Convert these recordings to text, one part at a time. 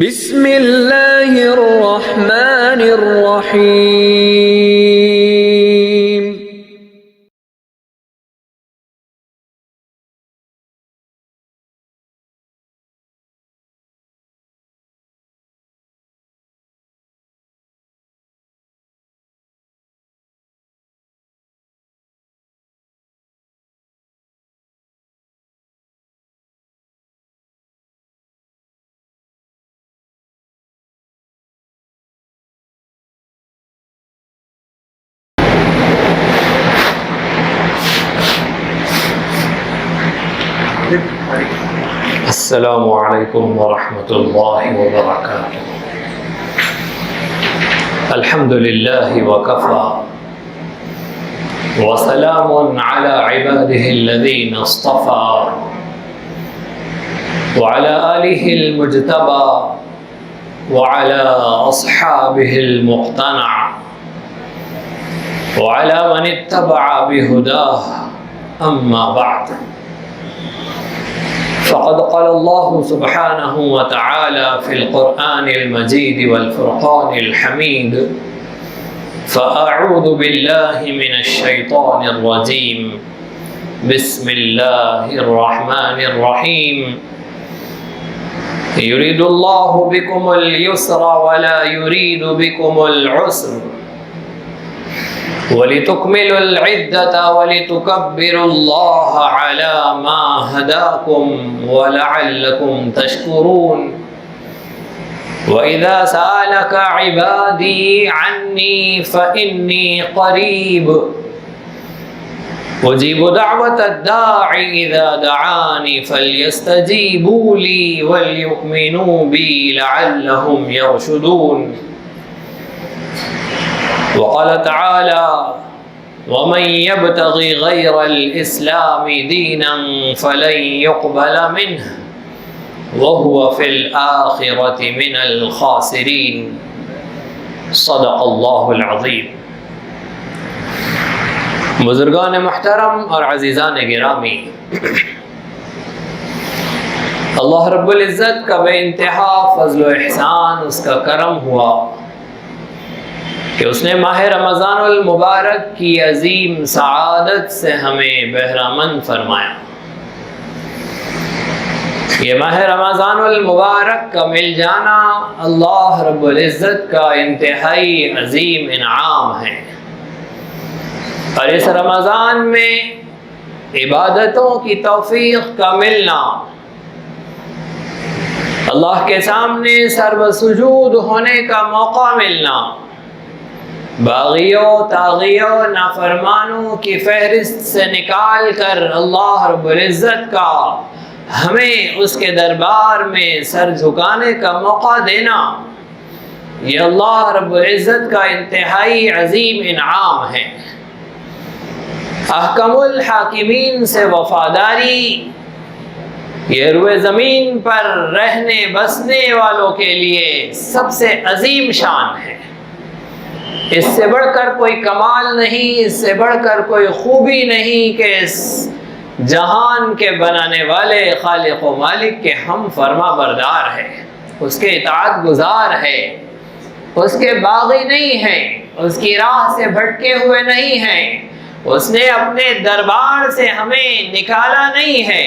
بسم اللہ الرحمن الرحیم السلام علیکم ورحمۃ اللہ وبرکاتہ۔ الحمد للہ وکفى وسلام علی عباده الذین اصطفى وعلى آلہ المجتبى وعلى أصحابه المقتنع وعلى من اتبع بهداه أما بعد، فقد قال الله سبحانه وتعالى في القرآن المجيد والفرقان الحميد: فأعوذ بالله من الشيطان الرجيم، بسم الله الرحمن الرحيم، يريد الله بكم اليسر ولا يريد بكم العسر وَلِتُكْمِلُوا الْعِدَّةَ وَلِتُكَبِّرُوا اللَّهَ عَلَى مَا هَدَاكُمْ وَلَعَلَّكُمْ تَشْكُرُونَ وَإِذَا سَأَلَكَ عِبَادِي عَنِّي فَإِنِّي قَرِيبٌ أُجِيبُ دَعْوَةَ الدَّاعِ إِذَا دَعَانِ فَلْيَسْتَجِيبُوا لِي وَلْيُؤْمِنُوا بِي لَعَلَّهُمْ يَرْشُدُونَ وقال تعالى: ومن يبتغ غير الإسلام دينا فلن يقبل منه وهو في الآخرة من الخاسرين۔ صدق اللہ العظیم۔ بزرگان محترم اور عزیزان گرامی، اللہ رب العزت کا بے انتہا فضل و احسان، اس کا کرم ہوا کہ اس نے ماہ رمضان المبارک کی عظیم سعادت سے ہمیں بہرامند فرمایا۔ یہ ماہ رمضان المبارک کا مل جانا اللہ رب العزت کا انتہائی عظیم انعام ہے، اور اس رمضان میں عبادتوں کی توفیق کا ملنا، اللہ کے سامنے سر بسجود ہونے کا موقع ملنا، باغیوں طاغیوں نافرمانوں کی فہرست سے نکال کر اللہ رب العزت کا ہمیں اس کے دربار میں سر جھکانے کا موقع دینا، یہ اللہ رب العزت کا انتہائی عظیم انعام ہے۔ احکم الحاکمین سے وفاداری یہ روئے زمین پر رہنے بسنے والوں کے لیے سب سے عظیم شان ہے۔ اس سے بڑھ کر کوئی کمال نہیں، اس سے بڑھ کر کوئی خوبی نہیں کہ اس جہان کے بنانے والے خالق و مالک کے ہم فرما بردار ہے، اس کے اطاعت گزار ہے، اس کے باغی نہیں ہیں، اس کی راہ سے بھٹکے ہوئے نہیں ہیں، اس نے اپنے دربار سے ہمیں نکالا نہیں ہے،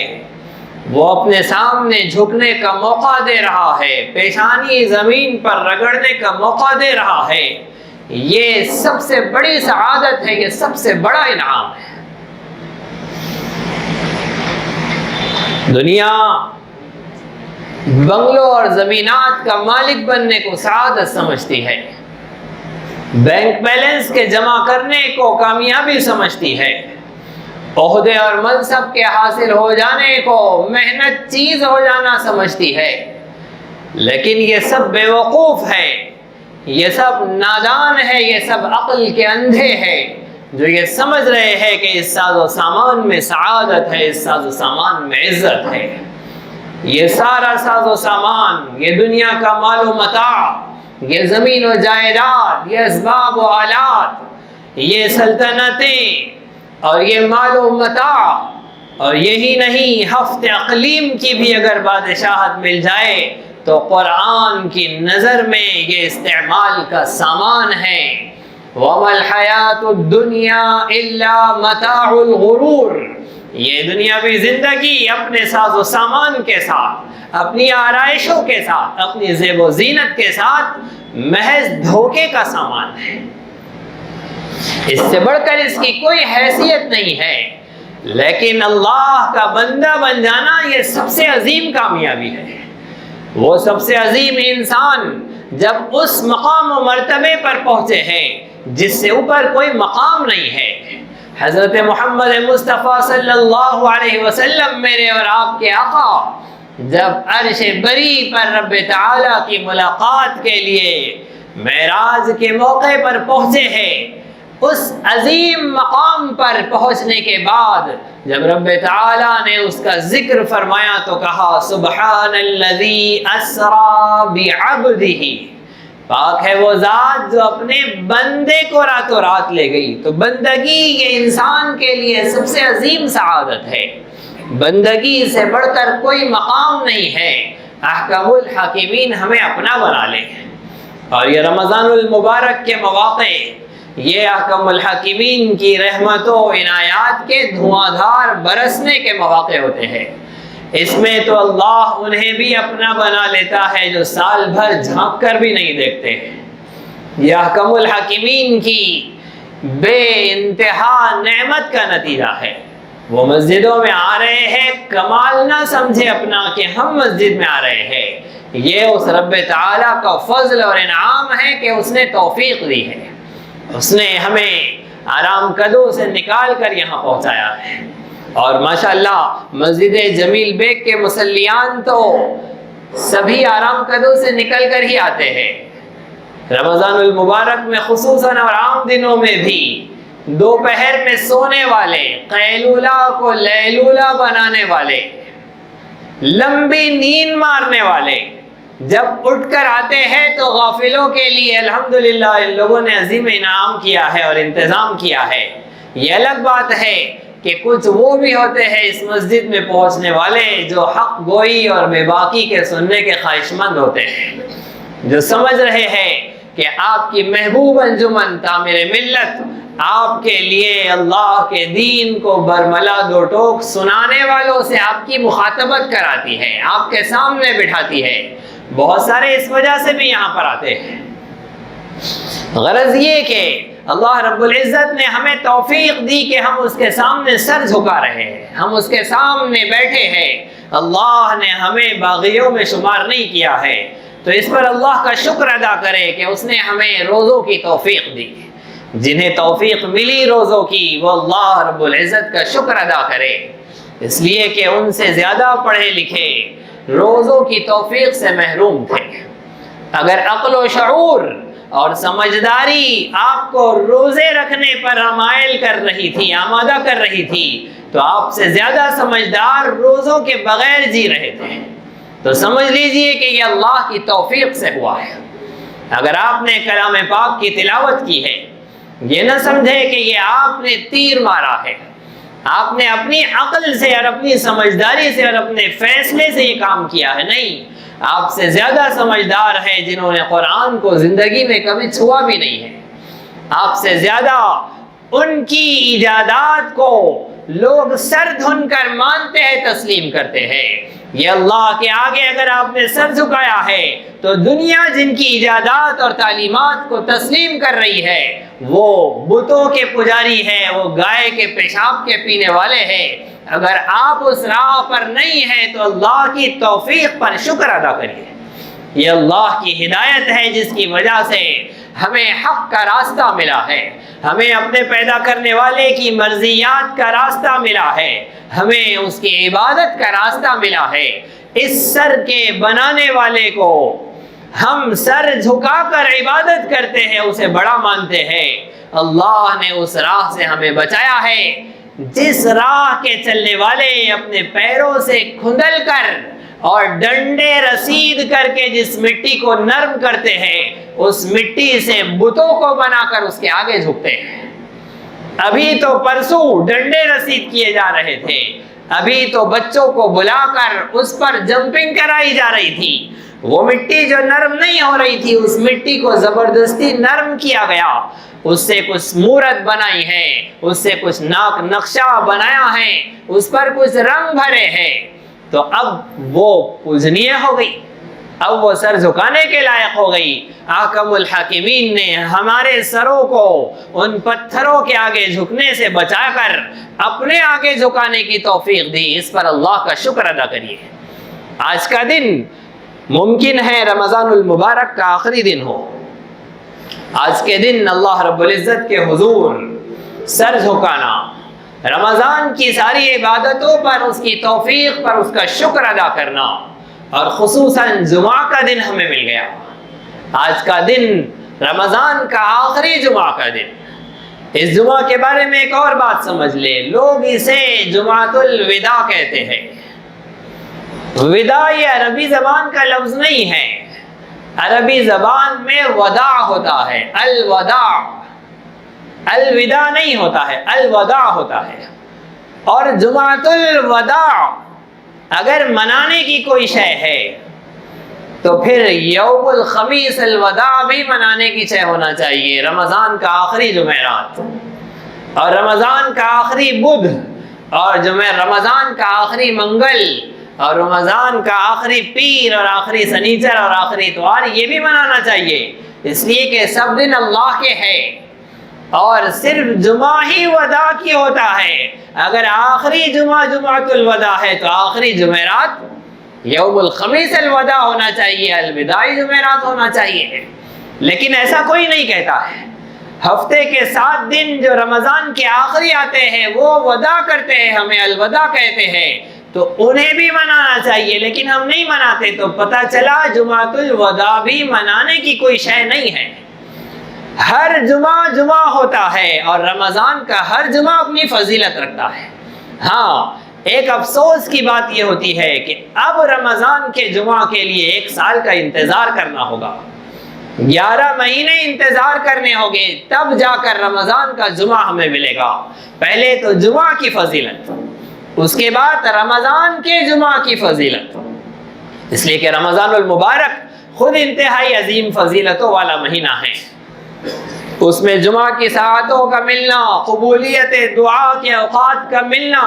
وہ اپنے سامنے جھکنے کا موقع دے رہا ہے، پیشانی زمین پر رگڑنے کا موقع دے رہا ہے۔ یہ سب سے بڑی سعادت ہے، یہ سب سے بڑا انعام ہے۔ دنیا بنگلوں اور زمینات کا مالک بننے کو سعادت سمجھتی ہے، بینک بیلنس کے جمع کرنے کو کامیابی سمجھتی ہے، عہدے اور منصب کے حاصل ہو جانے کو محنت چیز ہو جانا سمجھتی ہے، لیکن یہ سب بے وقوف ہے، یہ سب نادان ہے، یہ سب عقل کے اندھے ہیں جو یہ سمجھ رہے ہیں کہ اس ساز و سامان میں سعادت ہے، اس ساز و سامان میں عزت ہے۔ یہ سارا ساز و سامان، یہ دنیا کا مال و متاع، یہ زمین و جائیداد، یہ اسباب و آلات، یہ سلطنتیں اور یہ مال و متاع، اور یہی نہیں ہفت اقلیم کی بھی اگر بادشاہت مل جائے تو قرآن کی نظر میں یہ استعمال کا سامان ہے۔ وَمَا الْحَيَاةُ الدُّنْيَا إِلَّا مَتَاعُ الْغُرُورِ، یہ دنیاوی زندگی اپنے ساز و سامان کے ساتھ، اپنی آرائشوں کے ساتھ، اپنی زیب و زینت کے ساتھ محض دھوکے کا سامان ہے۔ اس سے بڑھ کر اس کی کوئی حیثیت نہیں ہے، لیکن اللہ کا بندہ بن جانا یہ سب سے عظیم کامیابی ہے۔ وہ سب سے عظیم انسان جب اس مقام و مرتبے پر پہنچے ہیں جس سے اوپر کوئی مقام نہیں ہے۔ حضرت محمد مصطفیٰ صلی اللہ علیہ وسلم میرے اور آپ کے آقا جب عرش بری پر رب تعالیٰ کی ملاقات کے لیے معراج کے موقع پر پہنچے ہیں، اس عظیم مقام پر پہنچنے کے بعد جب رب تعالیٰ نے اس کا ذکر فرمایا تو کہا سبحان الذی اسریٰ بعبدہ، پاک ہے وہ ذات جو اپنے بندے کو راتوں رات لے گئی۔ تو بندگی یہ انسان کے لیے سب سے عظیم سعادت ہے، بندگی سے بڑھ کر کوئی مقام نہیں ہے۔ احکم الحاکمین ہمیں اپنا بنا لے، اور یہ رمضان المبارک کے مواقع یہ احکم الحاکمین کی رحمتوں عنایات کے دھواں دھار برسنے کے مواقع ہوتے ہیں۔ اس میں تو اللہ انہیں بھی اپنا بنا لیتا ہے جو سال بھر جھانک کر بھی نہیں دیکھتے ہیں۔ یہ احکم الحاکمین کی بے انتہا نعمت کا نتیجہ ہے۔ وہ مسجدوں میں آ رہے ہیں، کمال نہ سمجھے اپنا کہ ہم مسجد میں آ رہے ہیں، یہ اس رب تعالیٰ کا فضل اور انعام ہے کہ اس نے توفیق دی ہے، اس نے ہمیں آرام قدوں سے نکال کر یہاں پہنچایا ہے۔ اور ماشاءاللہ مسجد جمیل بیگ کے مصلیان تو سبھی آرام قدوں سے نکل کر ہی آتے ہیں۔ رمضان المبارک میں خصوصاً اور عام دنوں میں بھی دوپہر میں سونے والے، قیلولہ کو لیلولہ بنانے والے، لمبی نیند مارنے والے جب اٹھ کر آتے ہیں تو غافلوں کے لیے الحمدللہ ان لوگوں نے عظیم انعام کیا ہے اور انتظام کیا ہے۔ یہ الگ بات ہے کہ کچھ وہ بھی ہوتے ہیں اس مسجد میں پہنچنے والے جو حق گوئی اور بے باکی کے سننے کے خواہش مند ہوتے ہیں، جو سمجھ رہے ہیں کہ آپ کی محبوب انجمن تعمیر ملت آپ کے لیے اللہ کے دین کو برملا دو ٹوک سنانے والوں سے آپ کی مخاطبت کراتی ہے، آپ کے سامنے بٹھاتی ہے۔ بہت سارے اس وجہ سے بھی یہاں پر آتے ہیں۔ غرض یہ کہ اللہ رب العزت نے ہمیں توفیق دی کہ ہم اس کے سامنے سر جھکا رہے ہیں، ہم اس کے سامنے بیٹھے ہیں۔ اللہ نے ہمیں باغیوں میں شمار نہیں کیا ہے، تو اس پر اللہ کا شکر ادا کرے کہ اس نے ہمیں روزوں کی توفیق دی۔ جنہیں توفیق ملی روزوں کی وہ اللہ رب العزت کا شکر ادا کرے، اس لیے کہ ان سے زیادہ پڑھے لکھے روزوں کی توفیق سے محروم تھے۔ اگر عقل و شعور اور سمجھداری آپ کو روزے رکھنے پر حمائل کر رہی تھی، آمادہ کر رہی تھی، تو آپ سے زیادہ سمجھدار روزوں کے بغیر جی رہے تھے۔ تو سمجھ لیجئے کہ یہ اللہ کی توفیق سے ہوا ہے۔ اگر آپ نے کلام پاک کی تلاوت کی ہے، یہ نہ سمجھے کہ یہ آپ نے تیر مارا ہے، آپ نے اپنی عقل سے اور اپنی سمجھداری سے اور اپنے فیصلے سے یہ کام کیا ہے، نہیں، آپ سے زیادہ سمجھدار ہیں جنہوں نے قرآن کو زندگی میں کبھی چھوا بھی نہیں ہے۔ آپ سے زیادہ ان کی ایجادات کو لوگ سر دھن کر مانتے ہیں، تسلیم کرتے ہیں۔ یہ اللہ کے آگے اگر آپ نے سر جھکایا ہے تو دنیا جن کی ایجادات اور تعلیمات کو تسلیم کر رہی ہے وہ بتوں کے پجاری ہیں، وہ گائے کے پیشاب کے پینے والے ہیں۔ اگر آپ اس راہ پر نہیں ہیں تو اللہ کی توفیق پر شکر ادا کریے۔ یہ اللہ کی ہدایت ہے جس کی وجہ سے ہمیں حق کا راستہ ملا ہے، ہمیں اپنے پیدا کرنے والے کی مرضیات کا راستہ ملا ہے، ہمیں اس کی عبادت کا راستہ ملا ہے۔ اس سر کے بنانے والے کو ہم سر جھکا کر عبادت کرتے ہیں، اسے بڑا مانتے ہیں۔ اللہ نے اس راہ سے ہمیں بچایا ہے جس راہ کے چلنے والے اپنے پیروں سے کھندل کر اور ڈنڈے رسید کر کے جس مٹی کو نرم کرتے ہیں اس مٹی سے بتوں کو بنا کر اس کے آگے جھکتے ہیں۔ ابھی تو پرسوں ڈنڈے رسید کیے جا رہے تھے، ابھی تو بچوں کو بلا کر اس پر جمپنگ کرائی جا رہی تھی، وہ مٹی جو نرم نہیں ہو رہی تھی اس مٹی کو زبردستی نرم کیا گیا، اس سے کچھ مورت بنائی ہے، اس سے کچھ نقشہ بنایا ہے، اس پر کچھ رنگ بھرے ہیں، تو اب وہ پوجنیہ ہو گئی، اب وہ سر جھکانے کے لائق ہو گئی۔ احکم الحاکمین نے ہمارے سروں کو ان پتھروں کے آگے جھکنے سے بچا کر اپنے آگے جھکانے کی توفیق دی، اس پر اللہ کا شکر ادا کریے۔ آج کا دن ممکن ہے رمضان المبارک کا آخری دن ہو، آج کے دن اللہ رب العزت کے حضور سر جھکانا، رمضان کی ساری عبادتوں پر اس کی توفیق پر اس کا شکر ادا کرنا، اور خصوصاً جمعہ کا دن ہمیں مل گیا۔ آج کا دن رمضان کا آخری جمعہ کا دن۔ اس جمعہ کے بارے میں ایک اور بات سمجھ لے، لوگ اسے جمعۃ الوداع کہتے ہیں۔ وداع یہ عربی زبان کا لفظ نہیں ہے، عربی زبان میں وداع ہوتا ہے، الوداع، الوداع نہیں ہوتا ہے، الوداع ہوتا ہے۔ اور جمعۃ الوداع اگر منانے کی کوئی شے ہے تو پھر یوم الخمیس الوداع بھی منانے کی شے ہونا چاہیے، رمضان کا آخری جمعرات اور رمضان کا آخری بدھ اور رمضان کا آخری منگل اور رمضان کا آخری پیر اور آخری سنیچر اور آخری اتوار، یہ بھی منانا چاہیے، اس لیے کہ سب دن اللہ کے ہیں اور صرف جمعہ ہی وداع کی ہوتا ہے۔ اگر آخری جمعہ جمعۃ الوداع ہے تو آخری جمعرات یوم الخمیس الوداع ہونا چاہیے، الوداعی جمعرات ہونا چاہیے، لیکن ایسا کوئی نہیں کہتا ہے۔ ہفتے کے 7 دن جو رمضان کے آخری آتے ہیں وہ وداع کرتے ہیں، ہمیں الوداع کہتے ہیں، تو انہیں بھی منانا چاہیے، لیکن ہم نہیں مناتے، تو پتہ چلا جمعۃ الوداع بھی منانے کی کوئی شے نہیں ہے۔ ہر جمعہ جمعہ ہوتا ہے اور رمضان کا ہر جمعہ اپنی فضیلت رکھتا ہے۔ ہاں، ایک افسوس کی بات یہ ہوتی ہے کہ اب رمضان کے جمعہ کے لیے 1 سال کا انتظار کرنا ہوگا، 11 مہینے انتظار کرنے ہوں گے، تب جا کر رمضان کا جمعہ ہمیں ملے گا۔ پہلے تو جمعہ کی فضیلت، اس کے بعد رمضان کے جمعہ کی فضیلت، اس لیے کہ رمضان المبارک خود انتہائی عظیم فضیلتوں والا مہینہ ہے۔ اس میں جمعہ کی ساعتوں کا ملنا، قبولیت دعا کے اوقات کا ملنا،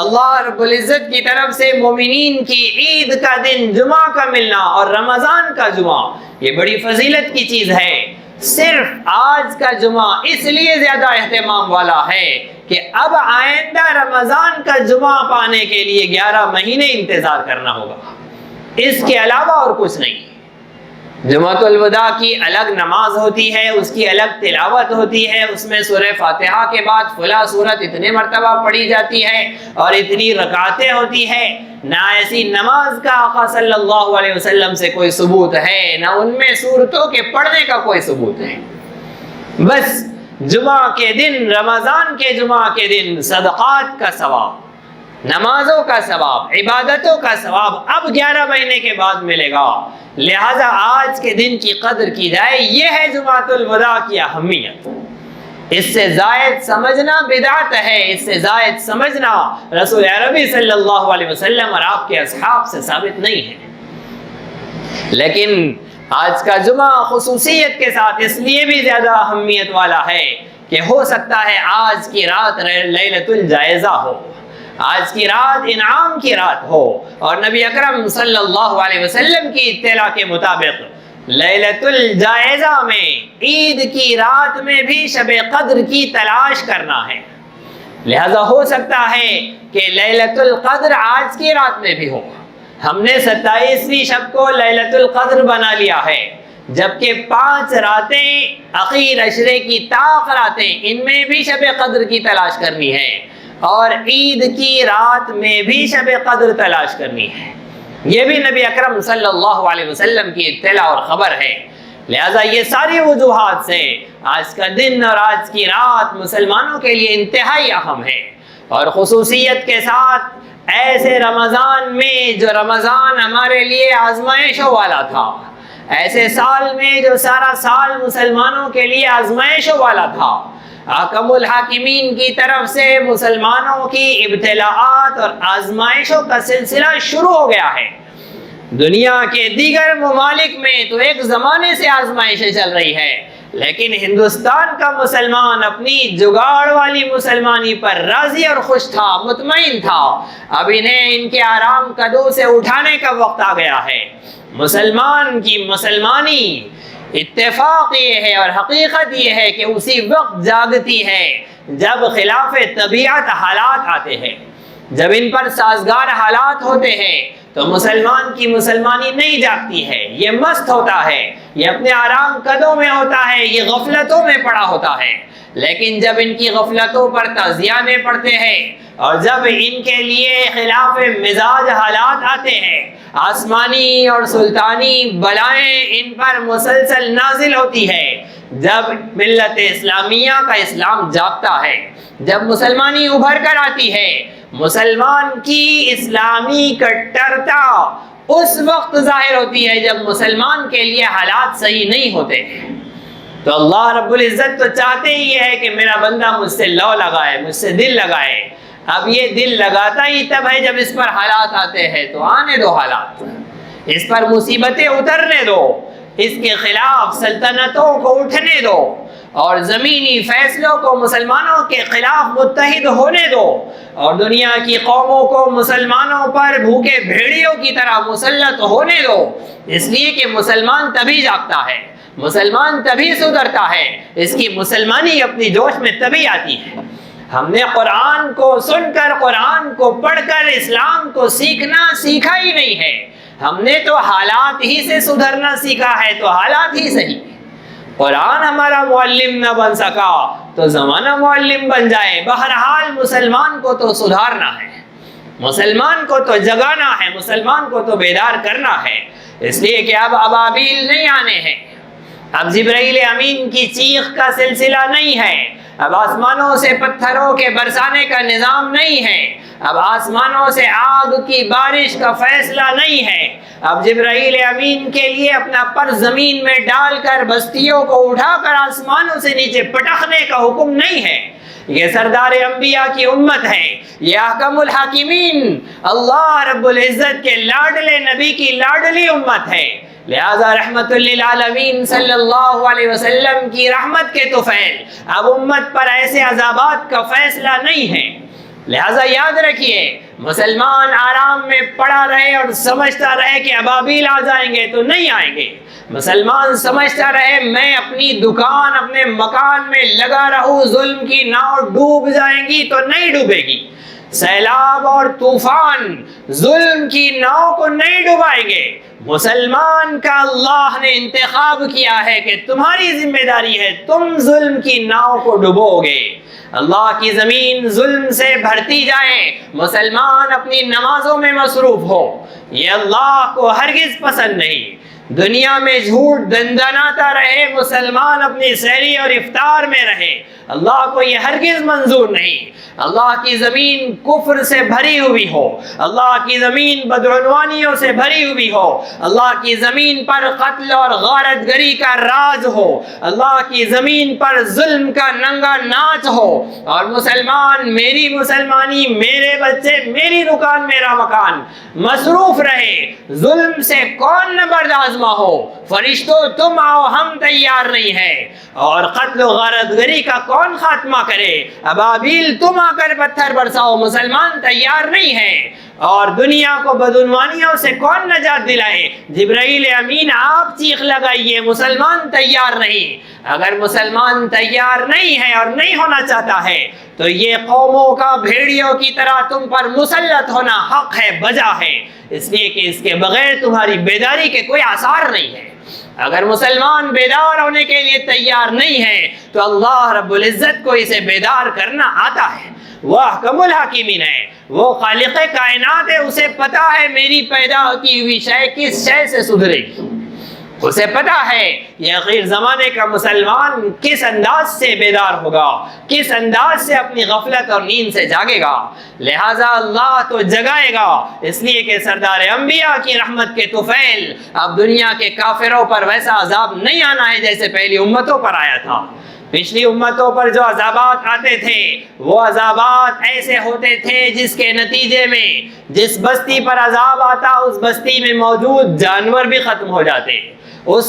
اللہ رب العزت کی طرف سے مومنین کی عید کا دن جمعہ کا ملنا اور رمضان کا جمعہ، یہ بڑی فضیلت کی چیز ہے۔ صرف آج کا جمعہ اس لیے زیادہ اہتمام والا ہے کہ اب آئندہ رمضان کا جمعہ پانے کے لیے 11 مہینے انتظار کرنا ہوگا، اس کے علاوہ اور کچھ نہیں۔ جمعۃ الوداع کی الگ نماز ہوتی ہے، اس کی الگ تلاوت ہوتی ہے، اس میں سورہ فاتحہ کے بعد فلاں سورت اتنے مرتبہ پڑھی جاتی ہے اور اتنی رکعتیں ہوتی ہے۔ نہ ایسی نماز کا آقا صلی اللہ علیہ وسلم سے کوئی ثبوت ہے، نہ ان میں سورتوں کے پڑھنے کا کوئی ثبوت ہے۔ بس جمعہ کے دن، رمضان کے جمعہ کے دن صدقات کا ثواب، نمازوں کا ثواب، عبادتوں کا ثواب اب 11 مہینے کے بعد ملے گا، لہذا آج کے دن کی قدر کی جائے۔ یہ ہے جمعۃ الوداع کی اہمیت۔ اس سے زائد سمجھنا بدعت ہے، اس سے زائد سمجھنا رسول عربی صلی اللہ علیہ وسلم اور آپ کے اصحاب سے ثابت نہیں ہے۔ لیکن آج کا جمعہ خصوصیت کے ساتھ اس لیے بھی زیادہ اہمیت والا ہے کہ ہو سکتا ہے آج کی رات لیلۃ الجائزہ ہو، آج کی رات انعام کی رات ہو، اور نبی اکرم صلی اللہ علیہ وسلم کی اطلاع کے مطابق لیلۃ الجائزہ میں، عید کی رات میں بھی شب قدر کی تلاش کرنا ہے، لہذا ہو سکتا ہے کہ لیلۃ القدر آج کی رات میں بھی ہو۔ ہم نے 27ویں شب کو لیلۃ القدر بنا لیا ہے، جبکہ 5 راتیں اخیر عشرے کی طاق راتیں، ان میں بھی شب قدر کی تلاش کرنی ہے، اور عید کی رات میں بھی شب قدر تلاش کرنی ہے۔ یہ بھی نبی اکرم صلی اللہ علیہ وسلم کی اطلاع اور خبر ہے، لہذا یہ ساری وجوہات سے آج کا دن اور آج کی رات مسلمانوں کے لیے انتہائی اہم ہے، اور خصوصیت کے ساتھ ایسے رمضان میں جو رمضان ہمارے لیے آزمائشوں والا تھا، ایسے سال میں جو سارا سال مسلمانوں کے لیے آزمائشوں والا تھا، حاکم الحاکمین کی طرف سے مسلمانوں کی ابتلاءات اور آزمائشوں کا سلسلہ شروع ہو گیا ہے۔ دنیا کے دیگر ممالک میں تو ایک زمانے سے آزمائشیں چل رہی ہے، لیکن ہندوستان کا مسلمان اپنی جگاڑ والی مسلمانی پر راضی اور خوش تھا، مطمئن تھا۔ اب انہیں ان کے آرام قدوں سے اٹھانے کا وقت آ گیا ہے۔ مسلمان کی مسلمانی اتفاق یہ ہے اور حقیقت یہ ہے کہ اسی وقت جاگتی ہے جب خلاف طبیعت حالات آتے ہیں، جب ان پر سازگار حالات ہوتے ہیں تو مسلمان کی مسلمانی نہیں جاگتی ہے، یہ مست ہوتا ہے، یہ اپنے آرام قدوں میں ہوتا ہے، یہ غفلتوں میں پڑا ہوتا ہے۔ لیکن جب ان کی غفلتوں پر تازیانے پڑتے ہیں اور جب ان کے لیے خلاف مزاج حالات آتے ہیں، آسمانی اور سلطانی بلائیں ان پر مسلسل نازل ہوتی ہے، جب ملت اسلامیہ کا اسلام جاگتا ہے، جب مسلمانی ابھر کر آتی ہے، مسلمان کی اسلامی کٹرتا اس وقت ظاہر ہوتی ہے جب مسلمان کے لیے حالات صحیح نہیں ہوتے۔ تو اللہ رب العزت تو چاہتے ہی ہے کہ میرا بندہ مجھ سے لو لگائے، مجھ سے دل لگائے۔ اب یہ دل لگاتا ہی تب ہے جب اس پر حالات آتے ہیں، تو آنے دو حالات، اس پر مصیبتیں اترنے دو، اس کے خلاف سلطنتوں کو اٹھنے دو اور زمینی فیصلوں کو مسلمانوں کے خلاف متحد ہونے دو، اور دنیا کی قوموں کو مسلمانوں پر بھوکے بھیڑیوں کی طرح مسلط ہونے دو۔ اس لیے کہ مسلمان تبھی جاگتا ہے، مسلمان تبھی سدھرتا ہے، اس کی مسلمانی اپنی جوش میں تبھی آتی ہے۔ ہم نے قرآن کو سن کر، قرآن کو پڑھ کر اسلام کو سیکھا ہی نہیں ہے، ہم نے تو حالات ہی سے سدھرنا سیکھا ہے، تو حالات ہی صحیح۔ قرآن ہمارا معلم نہ بن سکا تو زمانہ معلم بن جائے۔ بہرحال مسلمان کو تو سدھارنا ہے، مسلمان کو تو جگانا ہے، مسلمان کو تو بیدار کرنا ہے۔ اس لیے کہ اب ابابیل نہیں آنے ہیں، اب جبرائیل امین کی چیخ کا سلسلہ نہیں ہے، اب آسمانوں سے پتھروں کے برسانے کا نظام نہیں ہے، اب آسمانوں سے آگ کی بارش کا فیصلہ نہیں ہے، اب جبرائیل امین کے لیے اپنا پر زمین میں ڈال کر بستیوں کو اٹھا کر آسمانوں سے نیچے پٹخنے کا حکم نہیں ہے۔ یہ سردار انبیاء کی امت ہے، یہ احکم الحاکمین اللہ رب العزت کے لاڈلے نبی کی لاڈلی امت ہے، لہذا رحمت للعالمین صلی اللہ علیہ وسلم کی رحمت کے طفیل اب امت پر ایسے عذابات کا فیصلہ نہیں ہے۔ لہذا یاد رکھیے، مسلمان آرام میں پڑا رہے اور سمجھتا رہے کہ ابابیل آ جائیں گے تو نہیں آئیں گے، مسلمان سمجھتا رہے میں اپنی دکان اپنے مکان میں لگا رہوں، ظلم کی ناؤ ڈوب جائیں گی تو نہیں ڈوبے گی، سیلاب اور طوفان ظلم کی ناؤ کو نہیں ڈبائیں گے۔ مسلمان کا اللہ نے انتخاب کیا ہے کہ تمہاری ذمہ داری ہے، تم ظلم کی ناؤ کو ڈبو گے۔ اللہ کی زمین ظلم سے بھرتی جائے، مسلمان اپنی نمازوں میں مصروف ہو، یہ اللہ کو ہرگز پسند نہیں۔ دنیا میں جھوٹ دندناتا رہے، مسلمان اپنی سحری اور افطار میں رہے، اللہ کو یہ ہرگز منظور نہیں۔ اللہ کی زمین کفر سے بھری ہوئی ہو، اللہ کی زمین بدعنوانیوں سے بھری ہوئی ہو، اللہ کی زمین پر قتل اور غارت گری کا راج ہو، اللہ کی زمین پر ظلم کا ننگا ناچ ہو، اور مسلمان میری مسلمانی، میرے بچے، میری دکان، میرا مکان مصروف رہے۔ ظلم سے کون نہ بردازمہ ہو، فرشتوں تم آؤ، ہم تیار نہیں ہے، اور قتل و غارت گری کا کون خاتمہ کرے، ابابیل تم آ کر پتھر برساؤ، مسلمان تیار نہیں ہے، اور دنیا کو بدعنوانیوں سے کون نجات دلائے، جبرائیل امین آپ چیخ لگائیے، مسلمان تیار نہیں۔ اگر مسلمان تیار نہیں ہے اور نہیں ہونا چاہتا ہے تو یہ قوموں کا بھیڑیوں کی طرح تم پر مسلط ہونا حق ہے، بجا ہے، اس لیے کہ اس کے بغیر تمہاری بیداری کے کوئی آثار نہیں ہے۔ اگر مسلمان بیدار ہونے کے لیے تیار نہیں ہے تو اللہ رب العزت کو اسے بیدار کرنا آتا ہے، وہ احکم الحاکمین ہے، وہ خالق کائنات ہے، اسے پتا ہے میری پیدا کی ہوئی شے کس شے سے سدھرے گی، اسے پتا ہے یہ آخر زمانے کا مسلمان کس انداز سے بیدار ہوگا، کس انداز سے اپنی غفلت اور نیند سے جاگے گا، لہٰذا اللہ تو جگائے گا، اس لیے کہ سردار انبیاء کی رحمت کے طفیل اب دنیا کے کافروں پر ویسا عذاب نہیں آنا ہے جیسے پہلی امتوں پر آیا تھا۔ پچھلی امتوں پر جو عذابات آتے تھے وہ عذابات ایسے ہوتے تھے جس کے نتیجے میں جس بستی پر عذاب آتا اس بستی میں موجود جانور بھی ختم ہو جاتے، اس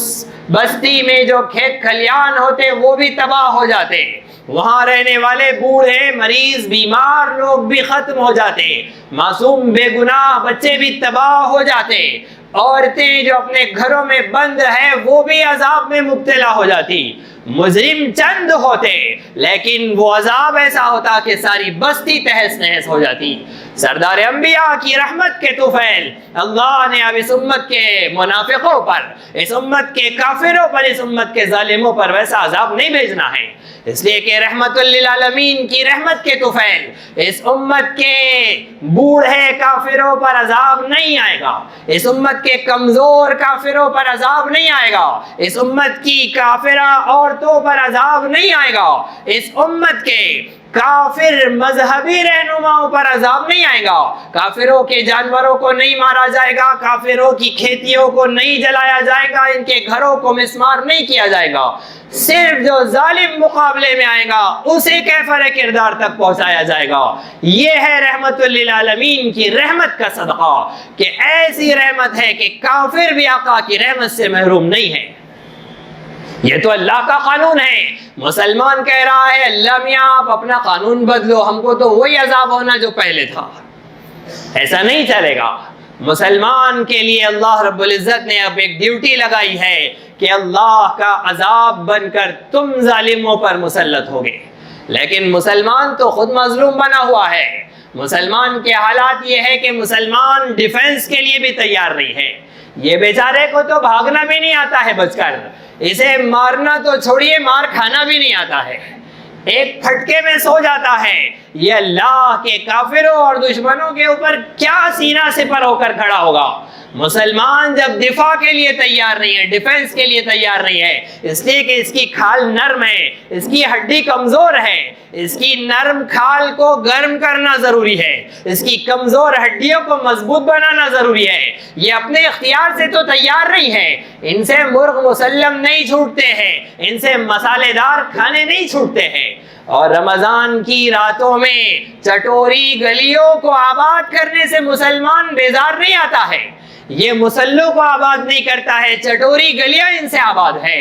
بستی میں جو کھیت کھلیان ہوتے وہ بھی تباہ ہو جاتے، وہاں رہنے والے بوڑھے مریض بیمار لوگ بھی ختم ہو جاتے، معصوم بے گناہ بچے بھی تباہ ہو جاتے، عورتیں جو اپنے گھروں میں بند ہیں وہ بھی عذاب میں مبتلا ہو جاتی، مجرم چند ہوتے لیکن وہ عذاب ایسا ہوتا کہ ساری بستی تہس نہس ہو جاتی۔ سردار انبیاء کی رحمت کے طفیل اللہ نے اب اس امت کے منافقوں پر، اس امت کے کافروں پر، اس امت کے ظالموں پر ویسا عذاب نہیں بھیجنا ہے، اس لیے کہ رحمت للعالمین کی رحمت کے طفیل اس امت کے بوڑھے کافروں پر عذاب نہیں آئے گا، اس امت کے کمزور کافروں پر عذاب نہیں آئے گا، اس امت کی کافرہ عورتوں پر عذاب نہیں آئے گا، اس امت کے کافر مذہبی رہنماؤں پر عذاب نہیں آئے گا، کافروں کے جانوروں کو نہیں مارا جائے گا، کافروں کی کھیتیوں کو نہیں جلایا جائے گا، ان کے گھروں کو مسمار نہیں کیا جائے گا، صرف جو ظالم مقابلے میں آئے گا اسے کیفر کردار تک پہنچایا جائے گا۔ یہ ہے رحمت للعالمین کی رحمت کا صدقہ کہ ایسی رحمت ہے کہ کافر بھی آقا کی رحمت سے محروم نہیں ہے۔ یہ تو اللہ کا قانون ہے، مسلمان کہہ رہا ہے اللہ میاں آپ اپنا قانون بدلو، ہم کو تو وہی عذاب ہونا جو پہلے تھا، ایسا نہیں چلے گا۔ مسلمان کے لیے اللہ رب العزت نے اب ایک ڈیوٹی لگائی ہے کہ اللہ کا عذاب بن کر تم ظالموں پر مسلط ہوگے، لیکن مسلمان تو خود مظلوم بنا ہوا ہے۔ مسلمان کے حالات یہ ہے کہ مسلمان ڈیفنس کے لیے بھی تیار نہیں ہے، یہ بیچارے کو تو بھاگنا بھی نہیں آتا ہے بچ کر، اسے مارنا تو چھوڑیے مار کھانا بھی نہیں آتا ہے، ایک پھٹکے میں سو جاتا ہے۔ یہ اللہ کے کافروں اور دشمنوں کے اوپر کیا سینہ سپر ہو کر کھڑا ہوگا؟ مسلمان جب دفاع کے لیے تیار نہیں ہے، ڈیفنس کے لیے تیار نہیں ہے، اس لیے کہ اس کی کھال نرم ہے، اس کی ہڈی کمزور ہے، اس کی نرم کھال کو گرم کرنا ضروری ہے، اس کی کمزور ہڈیوں کو مضبوط بنانا ضروری ہے، یہ اپنے اختیار سے تو تیار نہیں ہے، ان سے مرغ مسلم نہیں چھوٹتے ہیں، ان سے مسالے دار کھانے نہیں چھوٹتے ہیں، اور رمضان کی راتوں میں چٹوری گلیوں کو آباد کرنے سے مسلمان بیزار نہیں آتا ہے، یہ مسلوں کو آباد نہیں کرتا ہے، چٹوری گلیاں ان سے آباد ہے۔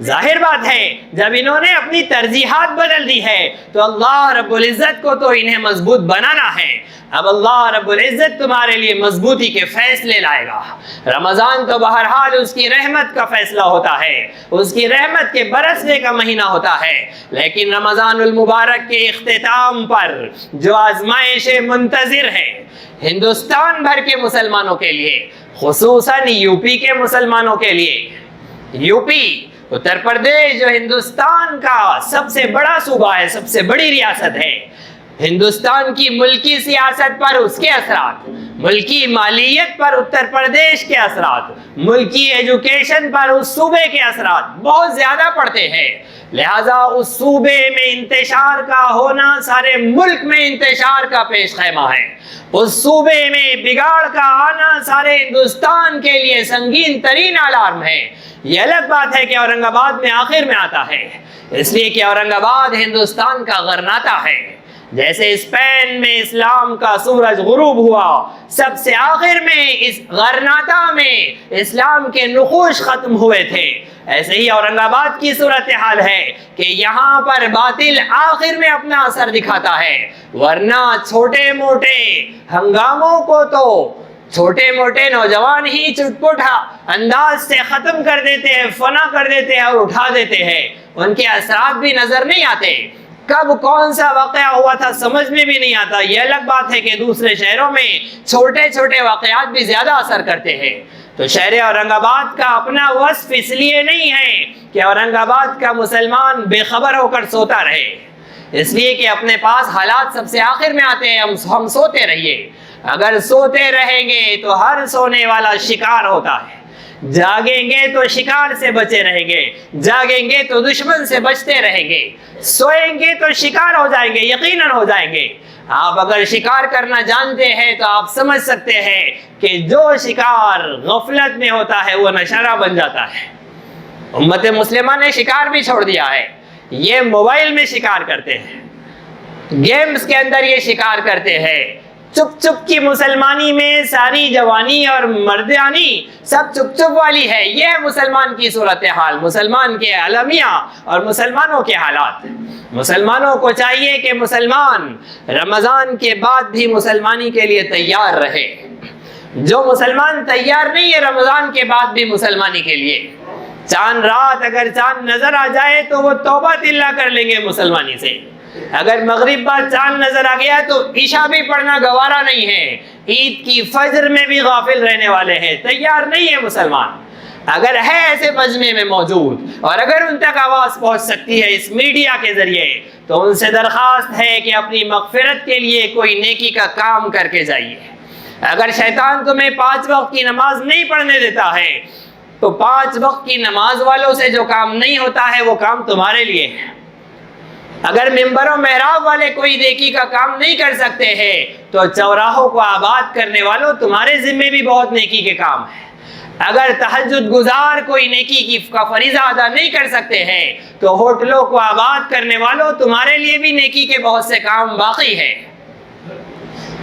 ظاہر بات ہے جب انہوں نے اپنی ترجیحات بدل دی ہے تو اللہ رب العزت کو تو انہیں مضبوط بنانا ہے، اب اللہ رب العزت تمہارے لیے مضبوطی کے فیصلے لائے گا۔ رمضان تو بہرحال اس کی رحمت کا فیصلہ ہوتا ہے، اس کی رحمت کے برسنے کا مہینہ ہوتا ہے، لیکن رمضان المبارک کے اختتام پر جو آزمائش منتظر ہے ہندوستان بھر کے مسلمانوں کے لیے، خصوصاً یو پی کے مسلمانوں کے لیے، یو پی اتر پردیش جو ہندوستان کا سب سے بڑا صوبہ ہے، سب سے بڑی ریاست ہے، ہندوستان کی ملکی سیاست پر اس کے اثرات، ملکی مالیت پر اتر پردیش کے اثرات، ملکی ایجوکیشن پر اس صوبے کے اثرات بہت زیادہ پڑتے ہیں، لہذا اس صوبے میں انتشار کا ہونا سارے ملک میں انتشار کا پیش خیمہ ہے، اس صوبے میں بگاڑ کا آنا سارے ہندوستان کے لیے سنگین ترین الارم ہے۔ یہ الگ بات ہے کہ اورنگ آباد میں آخر میں آتا ہے، اس لیے کہ اورنگ آباد ہندوستان کا غرناطہ ہے، جیسے اسپین میں اسلام کا سورج غروب ہوا سب سے آخر میں اس غرناطہ میں اسلام کے نقوش ختم ہوئے تھے، ایسے ہی اورنگ آباد کی صورتحال ہے کہ یہاں پر باطل آخر میں اپنا اثر دکھاتا ہے، ورنہ چھوٹے موٹے ہنگاموں کو تو چھوٹے موٹے نوجوان ہی چٹپٹ انداز سے ختم کر دیتے ہیں، فنا کر دیتے ہیں اور اٹھا دیتے ہیں، ان کے اثرات بھی نظر نہیں آتے، کب کون سا واقعہ ہوا تھا سمجھ میں بھی نہیں آتا۔ یہ الگ بات ہے کہ دوسرے شہروں میں چھوٹے چھوٹے واقعات بھی زیادہ اثر کرتے ہیں، تو شہر اورنگ آباد کا اپنا وصف اس لیے نہیں ہے کہ اورنگ آباد کا مسلمان بے خبر ہو کر سوتا رہے، اس لیے کہ اپنے پاس حالات سب سے آخر میں آتے ہیں، ہم سوتے رہیے، اگر سوتے رہیں گے تو ہر سونے والا شکار ہوتا ہے، جاگیں گے تو شکار سے بچے رہیں گے، جاگیں گے تو دشمن سے بچتے رہیں گے، سوئیں گے تو شکار ہو جائیں گے، یقیناً ہو جائیں گے۔ آپ اگر شکار کرنا جانتے ہیں تو آپ سمجھ سکتے ہیں کہ جو شکار غفلت میں ہوتا ہے وہ نشانہ بن جاتا ہے۔ امت مسلمہ نے شکار بھی چھوڑ دیا ہے، یہ موبائل میں شکار کرتے ہیں، گیمز کے اندر یہ شکار کرتے ہیں۔ چپ چپ کی مسلمانی میں ساری جوانی اور مردانی سب چپ چپ والی ہے۔ یہ ہے مسلمان کی صورتحال، مسلمان کے المیہ اور مسلمانوں کے حالات۔ مسلمانوں کو چاہیے کہ مسلمان رمضان کے بعد بھی مسلمانی کے لیے تیار رہے۔ جو مسلمان تیار نہیں ہے رمضان کے بعد بھی مسلمانی کے لیے، چاند رات اگر چاند نظر آ جائے تو وہ توبہ تلا کر لیں گے مسلمانی سے۔ اگر مغرب بعد چاند نظر آ گیا تو عشاء بھی پڑھنا گوارا نہیں ہے، عید کی فجر میں بھی غافل رہنے والے ہیں، تیار نہیں ہے مسلمان۔ اگر ہے ایسے مجمع میں موجود اور اگر ان تک آواز پہنچ سکتی ہے اس میڈیا کے ذریعے، تو ان سے درخواست ہے کہ اپنی مغفرت کے لیے کوئی نیکی کا کام کر کے جائیے۔ اگر شیطان تمہیں 5 وقت کی نماز نہیں پڑھنے دیتا ہے تو 5 وقت کی نماز والوں سے جو کام نہیں ہوتا ہے وہ کام تمہارے لیے ہے۔ اگر ممبر و محراب والے کوئی نیکی کا کام نہیں کر سکتے ہیں تو چوراہوں کو آباد کرنے والوں تمہارے ذمے بھی بہت نیکی کے کام ہیں۔ اگر تہجد گزار کوئی نیکی کا فریضہ ادا نہیں کر سکتے ہیں تو ہوٹلوں کو آباد کرنے والوں تمہارے لیے بھی نیکی کے بہت سے کام باقی ہیں۔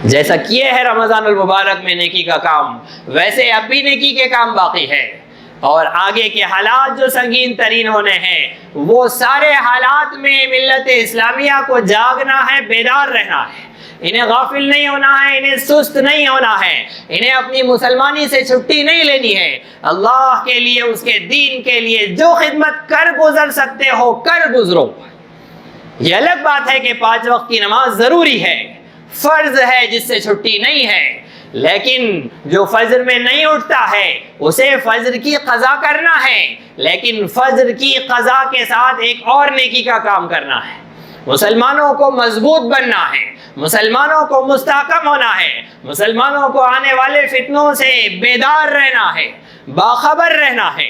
جیسا کیے ہے رمضان المبارک میں نیکی کا کام، ویسے اب بھی نیکی کے کام باقی ہے، اور آگے کے حالات جو سنگین ترین ہونے ہیں وہ سارے حالات میں ملت اسلامیہ کو جاگنا ہے، بیدار رہنا ہے، انہیں غافل نہیں ہونا ہے، انہیں سست نہیں ہونا ہے، انہیں اپنی مسلمانی سے چھٹی نہیں لینی ہے۔ اللہ کے لیے، اس کے دین کے لیے جو خدمت کر گزر سکتے ہو کر گزرو۔ یہ الگ بات ہے کہ 5 وقت کی نماز ضروری ہے، فرض ہے جس سے چھٹی نہیں ہے، لیکن جو فجر میں نہیں اٹھتا ہے اسے فجر کی قضا کرنا ہے، لیکن فجر کی قضا کے ساتھ ایک اور نیکی کا کام کرنا ہے۔ مسلمانوں کو مضبوط بننا ہے، مسلمانوں کو مستحکم ہونا ہے، مسلمانوں کو آنے والے فتنوں سے بیدار رہنا ہے، باخبر رہنا ہے۔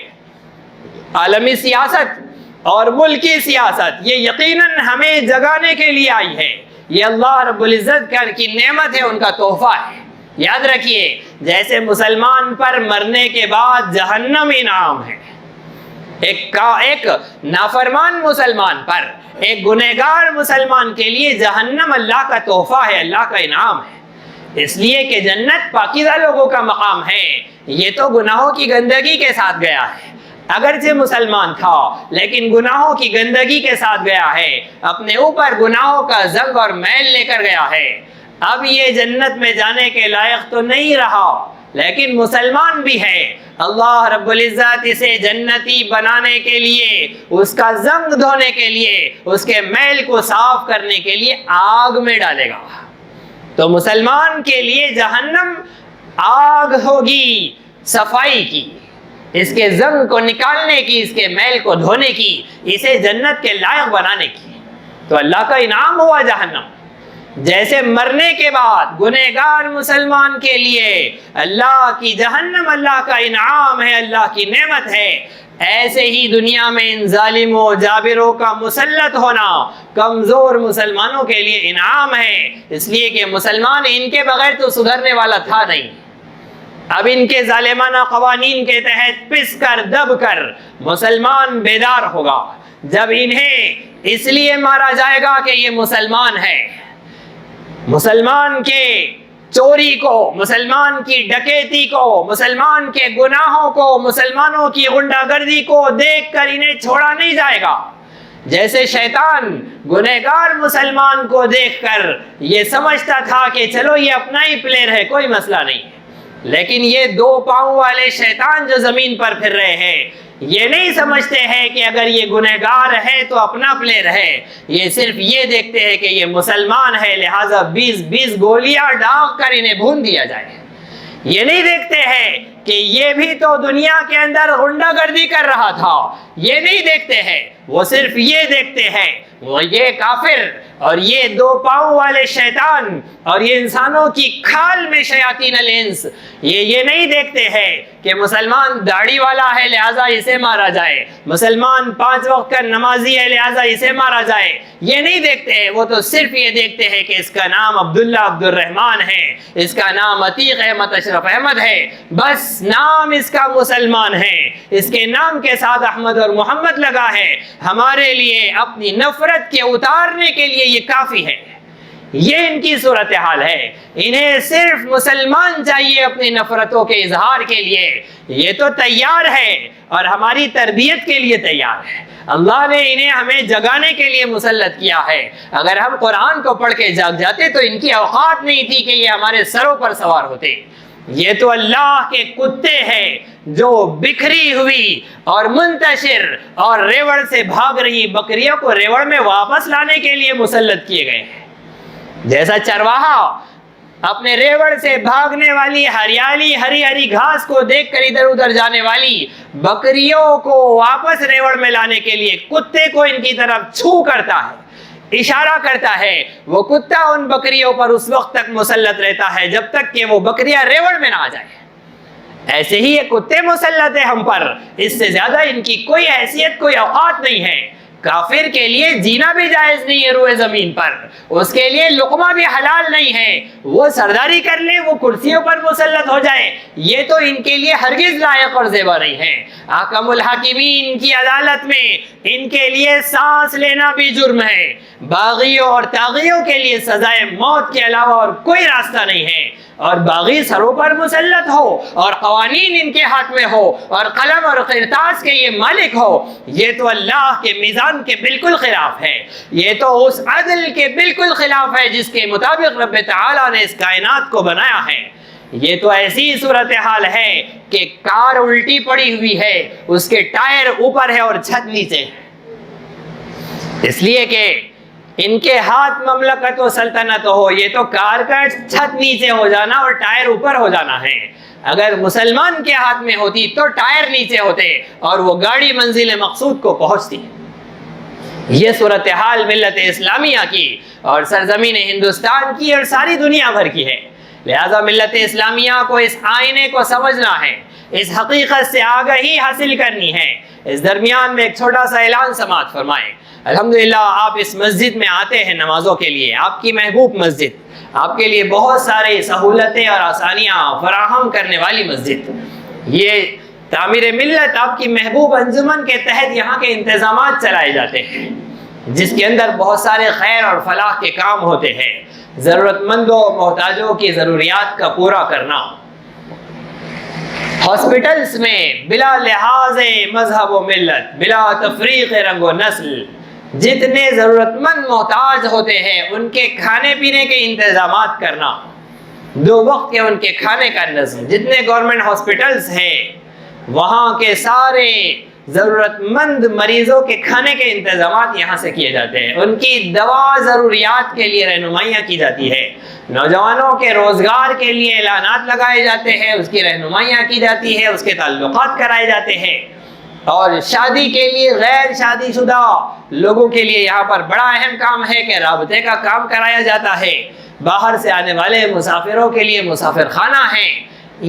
عالمی سیاست اور ملکی سیاست یہ یقیناً ہمیں جگانے کے لیے آئی ہے، یہ اللہ رب العزت کی نعمت ہے، ان کا تحفہ ہے۔ یاد رکھیے، جیسے مسلمان پر مرنے کے بعد جہنم انعام ہے، ایک نافرمان مسلمان پر، ایک گنہگار مسلمان کے لیے جہنم اللہ کا تحفہ ہے، اللہ کا انعام ہے، اس لیے کہ جنت پاکیزہ لوگوں کا مقام ہے۔ یہ تو گناہوں کی گندگی کے ساتھ گیا ہے، اگرچہ مسلمان تھا لیکن گناہوں کی گندگی کے ساتھ گیا ہے، اپنے اوپر گناہوں کا زنگ اور میل لے کر گیا ہے۔ اب یہ جنت میں جانے کے لائق تو نہیں رہا، لیکن مسلمان بھی ہے، اللہ رب العزت اسے جنتی بنانے کے لیے، اس کا زنگ دھونے کے لیے، اس کے میل کو صاف کرنے کے لیے آگ میں ڈالے گا۔ تو مسلمان کے لیے جہنم آگ ہوگی صفائی کی، اس کے زنگ کو نکالنے کی، اس کے میل کو دھونے کی، اسے جنت کے لائق بنانے کی۔ تو اللہ کا انعام ہوا جہنم۔ جیسے مرنے کے بعد گنہگار مسلمان کے لیے اللہ کی جہنم اللہ کا انعام ہے، اللہ کی نعمت ہے، ایسے ہی دنیا میں ان ظالموں جابروں کا مسلط ہونا کمزور مسلمانوں کے لیے انعام ہے، اس لیے کہ مسلمان ان کے بغیر تو سدھرنے والا تھا نہیں۔ اب ان کے ظالمانہ قوانین کے تحت پس کر دب کر مسلمان بیدار ہوگا، جب انہیں اس لیے مارا جائے گا کہ یہ مسلمان ہے۔ مسلمان کے چوری کو، مسلمان کی ڈکیتی کو، مسلمان کے گناہوں کو، مسلمانوں کی غنڈہ گردی کو دیکھ کر انہیں چھوڑا نہیں جائے گا۔ جیسے شیطان گنہگار مسلمان کو دیکھ کر یہ سمجھتا تھا کہ چلو یہ اپنا ہی پلیئر ہے، کوئی مسئلہ نہیں، لیکن یہ 2 پاؤں والے شیطان جو زمین پر پھر رہے ہیں یہ نہیں سمجھتے ہیں کہ اگر یہ گنہگار ہے تو اپنا پلیئر ہے، یہ صرف یہ دیکھتے ہیں کہ یہ مسلمان ہے، لہٰذا 20 گولیاں ڈال کر انہیں بھون دیا جائے۔ یہ نہیں دیکھتے ہیں کہ یہ بھی تو دنیا کے اندر غنڈہ گردی کر رہا تھا، یہ نہیں دیکھتے ہیں، وہ صرف یہ دیکھتے ہیں وہ یہ کافر اور یہ دو پاؤں والے شیطان اور یہ انسانوں کی کھال میں شیاطین الانس یہ نہیں دیکھتے ہیں کہ مسلمان داڑھی والا ہے لہٰذا اسے مارا جائے، مسلمان 5 وقت کا نمازی ہے لہٰذا اسے مارا جائے، یہ نہیں دیکھتے ہیں۔ وہ تو صرف یہ دیکھتے ہیں کہ اس کا نام عبداللہ عبد الرحمن ہے، اس کا نام عتیق احمد اشرف احمد ہے، بس نام اس کا مسلمان ہے، اس کے نام کے ساتھ احمد اور محمد لگا ہے، ہمارے لیے اپنی نفرت کے اتارنے کے لیے یہ کافی ہے۔ یہ ان کی صورتحال ہے، انہیں صرف مسلمان چاہیے اپنی نفرتوں کے اظہار کے لیے، یہ تو تیار ہے اور ہماری تربیت کے لیے تیار ہے۔ اللہ نے انہیں ہمیں جگانے کے لیے مسلط کیا ہے، اگر ہم قرآن کو پڑھ کے جاگ جاتے تو ان کی اوقات نہیں تھی کہ یہ ہمارے سروں پر سوار ہوتے۔ یہ تو اللہ کے کتے ہیں جو بکھری ہوئی اور منتشر اور ریوڑ سے بھاگ رہی بکریوں کو ریوڑ میں واپس لانے کے لیے مسلط کیے گئے ہیں۔ جیسا چرواہا اپنے ریوڑ سے بھاگنے والی ہریالی ہری ہری گھاس کو دیکھ کر ادھر ادھر جانے والی بکریوں کو واپس ریوڑ میں لانے کے لیے کتے کو ان کی طرف چھو کرتا ہے، اشارہ کرتا ہے، وہ کتا ان بکریوں پر اس وقت تک مسلط رہتا ہے جب تک کہ وہ بکریاں ریوڑ میں نہ آ جائے۔ ایسے ہی یہ کتے مسلط ہیں ہم پر، اس سے زیادہ ان کی کوئی حیثیت کوئی اوقات نہیں ہے۔ کافر کے لیے جینا بھی جائز نہیں ہے روئے زمین پر، اس کے لیے لقمہ بھی حلال نہیں ہے، وہ سرداری کر لے، وہ کرسیوں پر مسلط ہو جائے، یہ تو ان کے لیے ہرگز لائق اور زیبا نہیں ہے۔ حکم الحاکمین کی عدالت میں ان کے لیے سانس لینا بھی جرم ہے۔ باغیوں اور طاغیوں کے لیے سزائے موت کے علاوہ اور کوئی راستہ نہیں ہے، اور باغی سروں پر مسلط ہو اور قوانین ان کے ہاتھ میں ہو اور قلم اور قرطاس کے یہ مالک ہو، یہ تو اللہ کے میزان کے بالکل خلاف ہے، یہ تو اس عدل کے بالکل خلاف ہے جس کے مطابق رب تعالیٰ نے اس کائنات کو بنایا ہے۔ یہ تو ایسی صورتحال ہے کہ کار الٹی پڑی ہوئی ہے، اس کے ٹائر اوپر ہے اور چھت نیچے ہے، اس لیے کہ ان کے ہاتھ مملکت و سلطنت ہو، یہ تو کار کا چھت نیچے ہو جانا اور ٹائر اوپر ہو جانا ہے۔ اگر مسلمان کے ہاتھ میں ہوتی تو ٹائر نیچے ہوتے اور وہ گاڑی منزل مقصود کو پہنچتی۔ یہ صورتحال ملت اسلامیہ کی اور سرزمین ہندوستان کی اور ساری دنیا بھر کی ہے، لہذا ملت اسلامیہ کو اس آئینے کو سمجھنا ہے، اس حقیقت سے آگہی حاصل کرنی ہے۔ اس درمیان میں ایک چھوٹا سا اعلان سماعت فرمائیں۔ الحمدللہ آپ اس مسجد میں آتے ہیں نمازوں کے لیے، آپ کی محبوب مسجد، آپ کے لیے بہت سارے سہولتیں اور آسانیاں فراہم کرنے والی مسجد، یہ تعمیر ملت آپ کی محبوب انجمن کے تحت یہاں کے انتظامات چلائے جاتے ہیں جس کے اندر بہت سارے خیر اور فلاح کے کام ہوتے ہیں، ضرورت مندوں محتاجوں کی ضروریات کا پورا کرنا۔ ہاسپٹلز میں بلا لحاظ مذہب و ملت، بلا تفریق رنگ و نسل جتنے ضرورت مند محتاج ہوتے ہیں ان کے کھانے پینے کے انتظامات کرنا، 2 وقت کے ان کے کھانے کا نظم، جتنے گورنمنٹ ہاسپٹلز ہیں وہاں کے سارے ضرورت مند مریضوں کے کھانے کے انتظامات یہاں سے کیے جاتے ہیں، ان کی دوا ضروریات کے لیے رہنمائیاں کی جاتی ہے، نوجوانوں کے روزگار کے لیے اعلانات لگائے جاتے ہیں، اس کی رہنمائیاں کی جاتی ہے، اس کے تعلقات کرائے جاتے ہیں، اور شادی کے لیے غیر شادی شدہ لوگوں کے لیے یہاں پر بڑا اہم کام ہے کہ رابطے کا کام کرایا جاتا ہے، باہر سے آنے والے مسافروں کے لیے مسافر خانہ ہیں،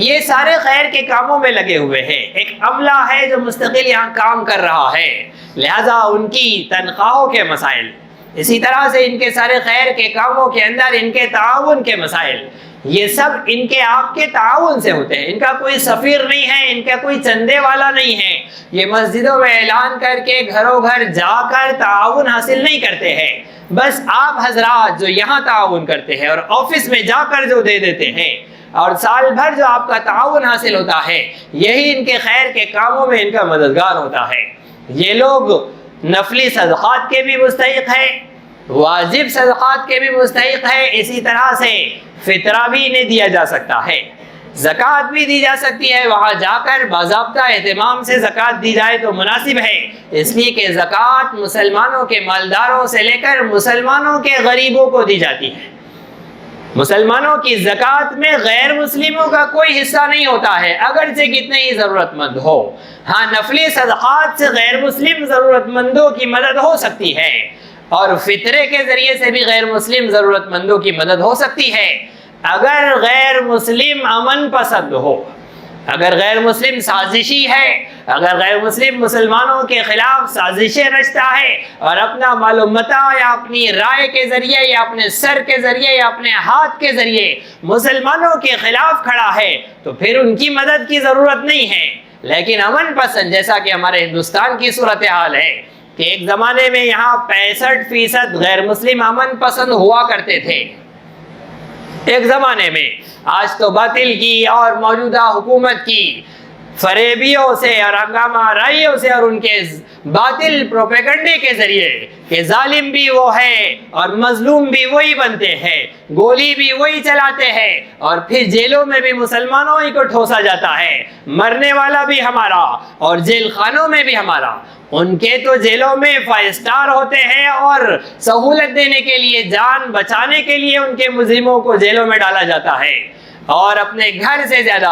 یہ سارے خیر کے کاموں میں لگے ہوئے ہیں، ایک عملہ ہے جو مستقل یہاں کام کر رہا ہے، لہذا ان کی تنخواہوں کے مسائل، اسی طرح سے ان کے سارے خیر کے کاموں کے اندر ان کے تعاون کے مسائل، یہ سب ان کے آپ کے تعاون سے ہوتے ہیں، ان کا کوئی سفیر نہیں ہے، ان کا کوئی چندے والا نہیں ہے، یہ مسجدوں میں اعلان کر کے گھروں گھر جا کر تعاون حاصل نہیں کرتے ہیں، بس آپ حضرات جو یہاں تعاون کرتے ہیں اور آفس میں جا کر جو دے دیتے ہیں اور سال بھر جو آپ کا تعاون حاصل ہوتا ہے یہی ان کے خیر کے کاموں میں ان کا مددگار ہوتا ہے۔ یہ لوگ نفلی صدقات کے بھی مستحق ہیں، واجب صدقات کے بھی مستحق ہیں، اسی طرح سے فطرہ بھی انہیں دیا جا سکتا ہے، زکوٰۃ بھی دی جا سکتی ہے، وہاں جا کر باضابطہ اہتمام سے زکوٰۃ دی جائے تو مناسب ہے، اس لیے کہ زکوٰۃ مسلمانوں کے مالداروں سے لے کر مسلمانوں کے غریبوں کو دی جاتی ہے، مسلمانوں کی زکوٰۃ میں غیر مسلموں کا کوئی حصہ نہیں ہوتا ہے اگرچہ کتنے ہی ضرورت مند ہو، ہاں نفلی صدقات سے غیر مسلم ضرورت مندوں کی مدد ہو سکتی ہے، اور فطرے کے ذریعے سے بھی غیر مسلم ضرورت مندوں کی مدد ہو سکتی ہے۔ اگر غیر مسلم امن پسند ہو، اگر غیر مسلم سازشی ہے، اگر غیر مسلم مسلمانوں کے خلاف سازشیں رچتا ہے اور اپنا مال و متاع یا اپنی رائے کے ذریعے یا اپنے سر کے ذریعے یا اپنے ہاتھ کے ذریعے مسلمانوں کے خلاف کھڑا ہے تو پھر ان کی مدد کی ضرورت نہیں ہے۔ لیکن امن پسند، جیسا کہ ہمارے ہندوستان کی صورتحال ہے کہ ایک زمانے میں یہاں 65% غیر مسلم امن پسند ہوا کرتے تھے ایک زمانے میں۔ آج تو باطل کی اور موجودہ حکومت کی فریبیوں سے اور ہنگامہ آرائیوں سے اور ان کے باطل پروپیگنڈے کے ذریعے کہ ظالم بھی وہ ہے اور مظلوم بھی وہی بنتے ہیں، گولی بھی وہی چلاتے ہیں، اور پھر جیلوں میں بھی مسلمانوں ہی کو ٹھوسا جاتا ہے، مرنے والا بھی ہمارا اور جیل خانوں میں بھی ہمارا۔ ان کے تو جیلوں میں 5 سٹار ہوتے ہیں اور سہولت دینے کے لیے، جان بچانے کے لیے ان کے مجرموں کو جیلوں میں ڈالا جاتا ہے، اور اپنے گھر سے زیادہ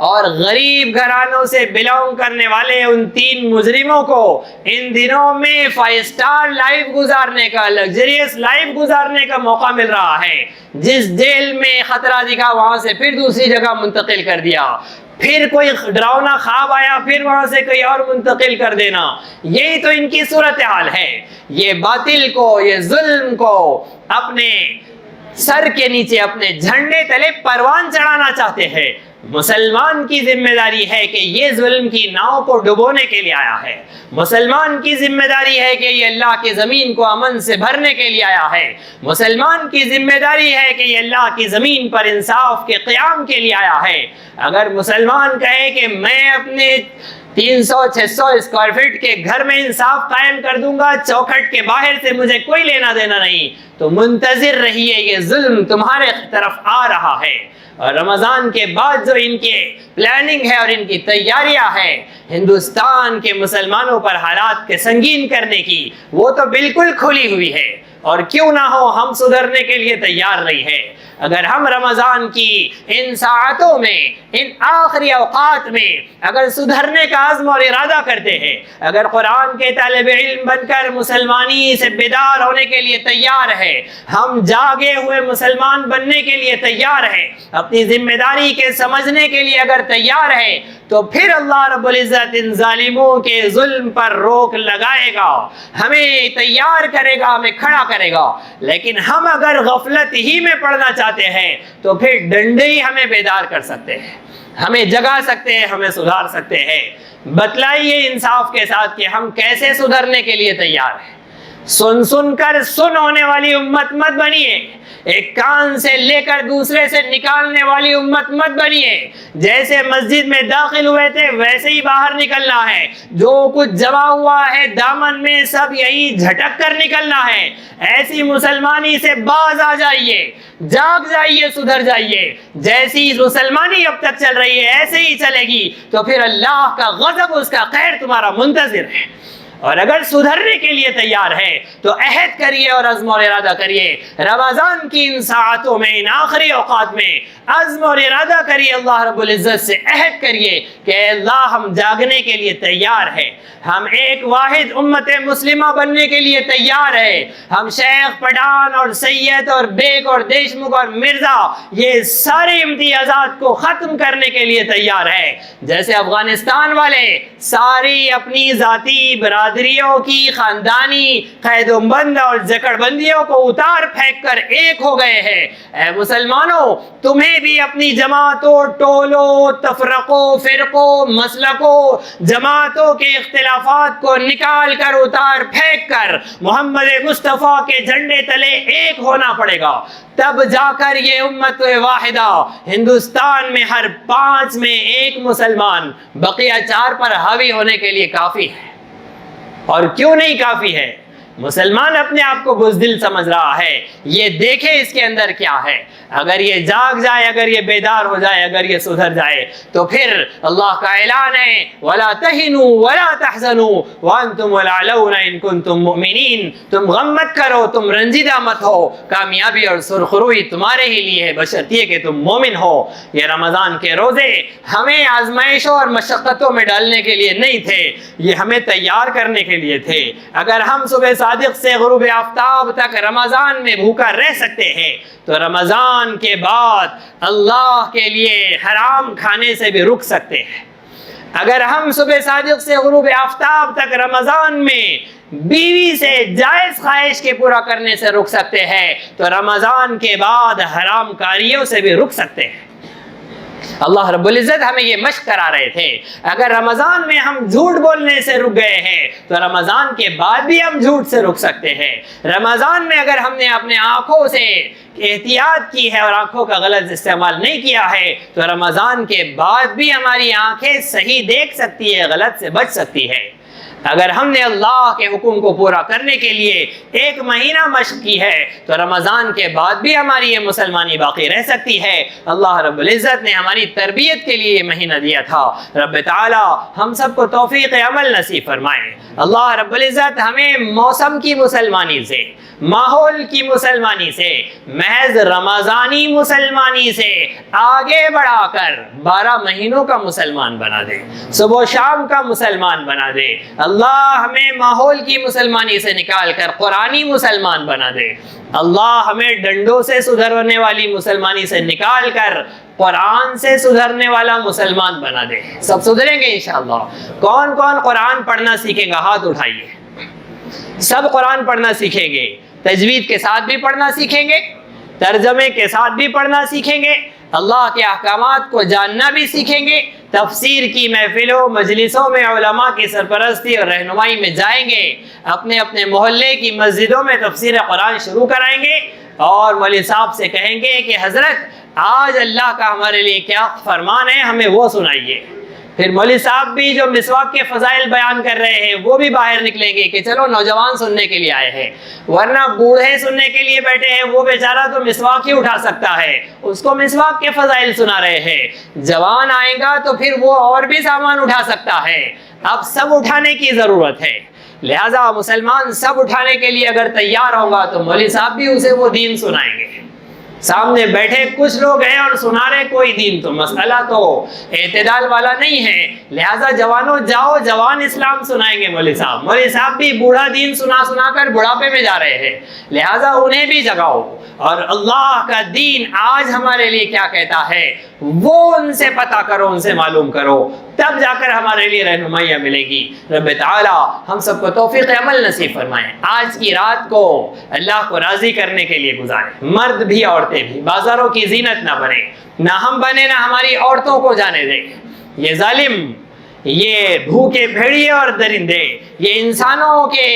اور غریب گھرانوں سے بلونگ کرنے والے ان 3 مجرموں کو ان دنوں میں 5 سٹار لائف گزارنے کا، لگزریس لائف گزارنے کا موقع مل رہا ہے۔ جس جیل میں خطرہ دکھا وہاں سے پھر دوسری جگہ منتقل کر دیا، پھر کوئی ڈراؤنا خواب آیا پھر وہاں سے کوئی اور منتقل کر دینا۔ یہی تو ان کی صورتحال ہے۔ یہ باطل کو، یہ ظلم کو اپنے سر کے نیچے، اپنے جھنڈے تلے پروان چڑھانا چاہتے ہیں۔ مسلمان کی ذمہ داری ہے کہ یہ ظلم کی ناؤ کو ڈبونے کے لیے آیا ہے۔ مسلمان کی ذمہ داری ہے کہ یہ اللہ کی زمین کو امن سے بھرنے کے لیے آیا ہے۔ مسلمان کی ذمہ داری ہے کہ یہ اللہ کی زمین پر انصاف کے قیام کے لیے آیا ہے۔ اگر مسلمان کہے کہ میں اپنے 300-600 اسکوائر فٹ کے گھر میں انصاف قائم کر دوں گا، چوکھٹ کے باہر سے مجھے کوئی لینا دینا نہیں، تو منتظر رہیے، یہ ظلم تمہارے طرف آ رہا ہے۔ اور رمضان کے بعد جو ان کے پلاننگ ہے اور ان کی تیاریاں ہیں ہندوستان کے مسلمانوں پر حالات کے سنگین کرنے کی، وہ تو بالکل کھلی ہوئی ہے۔ اور کیوں نہ ہو، ہم سدھرنے کے لیے تیار نہیں ہے۔ اگر ہم رمضان کی ان ساعتوں میں، ان آخری اوقات میں اگر سدھرنے کا عزم اور ارادہ کرتے ہیں، اگر قرآن کے طالب علم بن کر مسلمانی سے بیدار ہونے کے لیے تیار ہے، ہم جاگے ہوئے مسلمان بننے کے لیے تیار ہے، اپنی ذمہ داری کے سمجھنے کے لیے اگر تیار ہے، تو پھر اللہ رب العزت ان ظالموں کے ظلم پر روک لگائے گا، ہمیں تیار کرے گا، ہمیں کھڑا کرے گا۔ لیکن ہم اگر غفلت ہی میں پڑنا چاہتے ہیں تو پھر ڈنڈے ہی ہمیں بیدار کر سکتے ہیں، ہمیں جگا سکتے ہیں، ہمیں سدھار سکتے ہیں۔ بتلائیے انصاف کے ساتھ کہ ہم کیسے سدھرنے کے لیے تیار ہیں۔ سن کر سن ہونے والی امت مت بنیے، ایک کان سے لے کر دوسرے سے نکالنے والی امت مت بنیے۔ جیسے مسجد میں داخل ہوئے تھے ویسے ہی باہر نکلنا ہے، جو کچھ جمع ہوا ہے دامن میں سب یہی جھٹک کر نکلنا ہے۔ ایسی مسلمانی سے باز آ جائیے، جاگ جائیے، سدھر جائیے۔ جیسی مسلمانی اب تک چل رہی ہے ایسے ہی چلے گی تو پھر اللہ کا غضب، اس کا قہر تمہارا منتظر ہے۔ اور اگر سدھرنے کے لیے تیار ہے تو عہد کریے اور عزم اور ارادہ کریے۔ رمضان کی ان ساعتوں میں، ان آخری اوقات میں عزم اور ارادہ کریے، اللہ رب العزت سے عہد کریے کہ اللہ ہم جاگنے کے لیے تیار ہیں، ہم ایک واحد امت مسلمہ بننے کے لیے تیار ہیں، ہم شیخ، پٹھان اور سید اور بیگ اور دیشمکھ اور مرزا یہ سارے امتیازات کو ختم کرنے کے لیے تیار ہیں۔ جیسے افغانستان والے ساری اپنی ذاتی برادریوں کی خاندانی قید و بند اور جکڑ بندیوں کو اتار پھینک کر ایک ہو گئے ہیں، اے مسلمانوں تمہیں بھی اپنی جماعتوں، ٹولوں، تفرقوں، فرقوں، مسلکوں، جماعتوں کے اختلافات کو نکال کر، اتار پھینک کر محمد مصطفیٰ کے جھنڈے تلے ایک ہونا پڑے گا۔ تب جا کر یہ امت واحدہ ہندوستان میں ہر 5 میں 1 مسلمان بقیہ 4 پر حاوی ہونے کے لیے کافی ہے۔ اور کیوں نہیں کافی ہے؟ مسلمان اپنے آپ کو بزدل سمجھ رہا ہے، یہ دیکھے اس کے اندر کیا ہے۔ اگر یہ جاگ جائے، اگر یہ بیدار ہو جائے، اگر یہ سدھر جائے، تو پھر اللہ کا اعلان ہے وَلَا تَهِنُوا وَلَا تَحْزَنُوا وَأَنْتُمُ الْأَعْلَوْنَ إِن كُنتُم مُؤْمِنِينَ، تم غم مت کرو، تم رنجیدہ مت ہو، کامیابی اور سرخروئی تمہارے ہی لیے ہے بشرطیے کہ تم مومن ہو۔ یہ رمضان کے روزے ہمیں آزمائشوں اور مشقتوں میں ڈالنے کے لیے نہیں تھے، یہ ہمیں تیار کرنے کے لیے تھے۔ اگر ہم صبح صادق سے غروب آفتاب تک رمضان میں بھوکا رہ سکتے ہیں تو رمضان کے بعد اللہ کے لیے حرام کھانے سے بھی رک سکتے ہیں۔ اگر ہم صبح صادق سے غروب آفتاب تک رمضان میں بیوی سے جائز خواہش کے پورا کرنے سے رک سکتے ہیں تو رمضان کے بعد حرام کاریوں سے بھی رک سکتے ہیں۔ اللہ رب العزت ہمیں یہ مشق کرا رہے تھے، اگر رمضان میں ہم جھوٹ بولنے سے رک گئے ہیں تو رمضان کے بعد بھی ہم جھوٹ سے رک سکتے ہیں۔ رمضان میں اگر ہم نے اپنے آنکھوں سے احتیاط کی ہے اور آنکھوں کا غلط استعمال نہیں کیا ہے تو رمضان کے بعد بھی ہماری آنکھیں صحیح دیکھ سکتی ہے، غلط سے بچ سکتی ہے۔ اگر ہم نے اللہ کے حکم کو پورا کرنے کے لیے 1 مہینہ مشق کی ہے تو رمضان کے بعد بھی ہماری یہ مسلمانی باقی رہ سکتی ہے۔ اللہ رب العزت نے ہماری تربیت کے لیے یہ مہینہ دیا تھا۔ رب تعالی ہم سب کو توفیق عمل نصیب فرمائے۔ اللہ رب العزت ہمیں موسم کی مسلمانی سے، ماحول کی مسلمانی سے، محض رمضانی مسلمانی سے آگے بڑھا کر 12 مہینوں کا مسلمان بنا دے، صبح و شام کا مسلمان بنا دے۔ اللہ ہمیں ماحول کی مسلمانی سے نکال کر قرآنی مسلمان بنا دے۔ اللہ ہمیں ڈنڈوں سے سدھرنے والی مسلمانی سے نکال کر قرآن سے سدھرنے والا مسلمان بنا دے۔ سب سدھریں گے انشاءاللہ۔ کون کون قرآن پڑھنا سیکھیں گا؟ ہاتھ اٹھائیے۔ سب قرآن پڑھنا سیکھیں گے، تجوید کے ساتھ بھی پڑھنا سیکھیں گے، ترجمے کے ساتھ بھی پڑھنا سیکھیں گے، اللہ کے احکامات کو جاننا بھی سیکھیں گے، تفسیر کی محفلوں مجلسوں میں علماء کی سرپرستی اور رہنمائی میں جائیں گے، اپنے اپنے محلے کی مسجدوں میں تفسیر قرآن شروع کرائیں گے اور مولوی صاحب سے کہیں گے کہ حضرت آج اللہ کا ہمارے لیے کیا فرمان ہے، ہمیں وہ سنائیے۔ پھر مولوی صاحب بھی جو مسواک کے فضائل بیان کر رہے ہیں وہ بھی باہر نکلیں گے کہ چلو نوجوان سننے کے لیے آئے ہیں، ورنہ بوڑھے سننے کے لیے بیٹھے ہیں، وہ بیچارہ تو مسواک ہی اٹھا سکتا ہے، اس کو مسواک کے فضائل سنا رہے ہیں۔ جوان آئے گا تو پھر وہ اور بھی سامان اٹھا سکتا ہے۔ اب سب اٹھانے کی ضرورت ہے، لہذا مسلمان سب اٹھانے کے لیے اگر تیار ہوگا تو مولوی صاحب بھی اسے وہ دین سنائیں گے۔ سامنے بیٹھے کچھ لوگ ہیں اور سنا رہے کوئی دین، تو مسئلہ تو اعتدال والا نہیں ہے، لہٰذا جوانوں جاؤ، جوان اسلام سنائیں گے مولوی صاحب۔ مولوی صاحب بھی بوڑھا دین سنا سنا کر بڑھاپے میں جا رہے ہیں، لہٰذا انہیں بھی جگاؤ اور اللہ کا دین آج ہمارے لیے کیا کہتا ہے وہ ان سے پتہ کرو، ان سے معلوم کرو، تب جا کر ہمارے لیے رہنمائیاں ملے گی۔ رب تعالی ہم سب کو توفیق عمل نصیب فرمائے۔ آج کی رات کو اللہ کو راضی کرنے کے لیے گزارے، مرد بھی عورتیں بھی، بازاروں کی زینت نہ بنے، نہ ہم بنے نہ ہماری عورتوں کو جانے دیں۔ یہ ظالم، یہ بھوکے بھیڑیے اور درندے، یہ انسانوں کے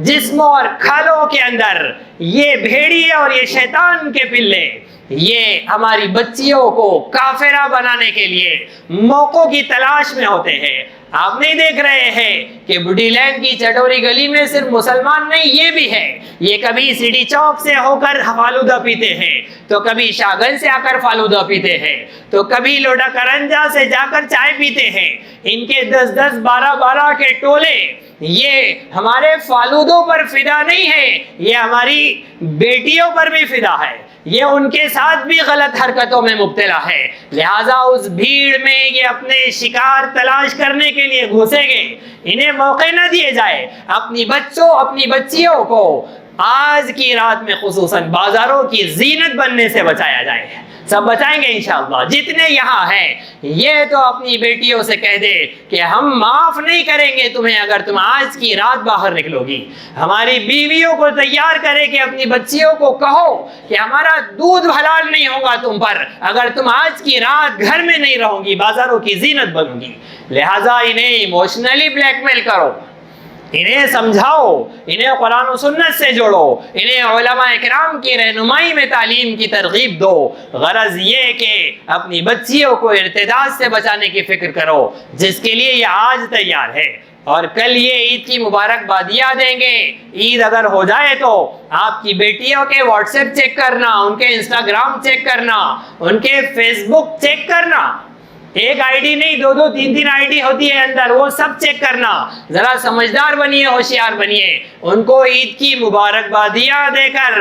جسموں اور کھالوں کے اندر یہ بھیڑیے اور یہ شیطان کے پلے، یہ ہماری بچیوں کو کافرہ بنانے کے لیے موقعوں کی تلاش میں ہوتے ہیں۔ آپ نہیں دیکھ رہے ہیں کہ بڈی لینڈ کی چٹوری گلی میں صرف مسلمان نہیں، یہ بھی ہے، یہ کبھی سیڈی چوک سے ہو کر فالودہ پیتے ہیں، تو کبھی شاگن سے آ کر فالودہ پیتے ہیں، تو کبھی لوڈا کرنجا سے جا کر چائے پیتے ہیں۔ ان کے 10-10 12-12 کے ٹولے یہ ہمارے فالودوں پر فدا نہیں ہے، یہ ہماری بیٹیوں پر بھی فدا ہے، یہ ان کے ساتھ بھی غلط حرکتوں میں مبتلا ہے۔ لہٰذا اس بھیڑ میں یہ اپنے شکار تلاش کرنے کے لیے گھسیں گے، انہیں موقع نہ دیے جائے۔ اپنی بچوں اپنی بچیوں کو آج کی رات میں خصوصاً بازاروں کی زینت بننے سے بچایا جائے۔ سب بچائیں گے انشاءاللہ، جتنے یہاں ہیں یہ تو اپنی بیٹیوں سے کہہ دے کہ ہم معاف نہیں کریں گے تمہیں اگر تم آج کی رات باہر نکلو گی۔ ہماری بیویوں کو تیار کرے کہ اپنی بچیوں کو کہو کہ ہمارا دودھ حلال نہیں ہوگا تم پر اگر تم آج کی رات گھر میں نہیں رہو گی، بازاروں کی زینت بنو گی۔ لہٰذا انہیں ایموشنلی بلیک میل کرو، انہیں سمجھاؤ، انہیں قرآن و سنت سے جوڑو، انہیں علماء اکرام کی رہنمائی میں تعلیم کی ترغیب دو۔ غرض یہ کہ اپنی بچیوں کو ارتداد سے بچانے کی فکر کرو، جس کے لیے یہ آج تیار ہے، اور کل یہ عید کی مبارکبادیاں دیں گے. عید اگر ہو جائے تو آپ کی بیٹیوں کے واٹس ایپ چیک کرنا, ان کے انسٹاگرام چیک کرنا, ان کے فیس بک چیک کرنا. ایک آئی ڈی نہیں, 2 2 3 3 آئی ڈی ہوتی ہے اندر, وہ سب چیک کرنا. ذرا سمجھدار بنیے, ہوشیار بنیے. ان کو عید کی مبارکبادیاں دے کر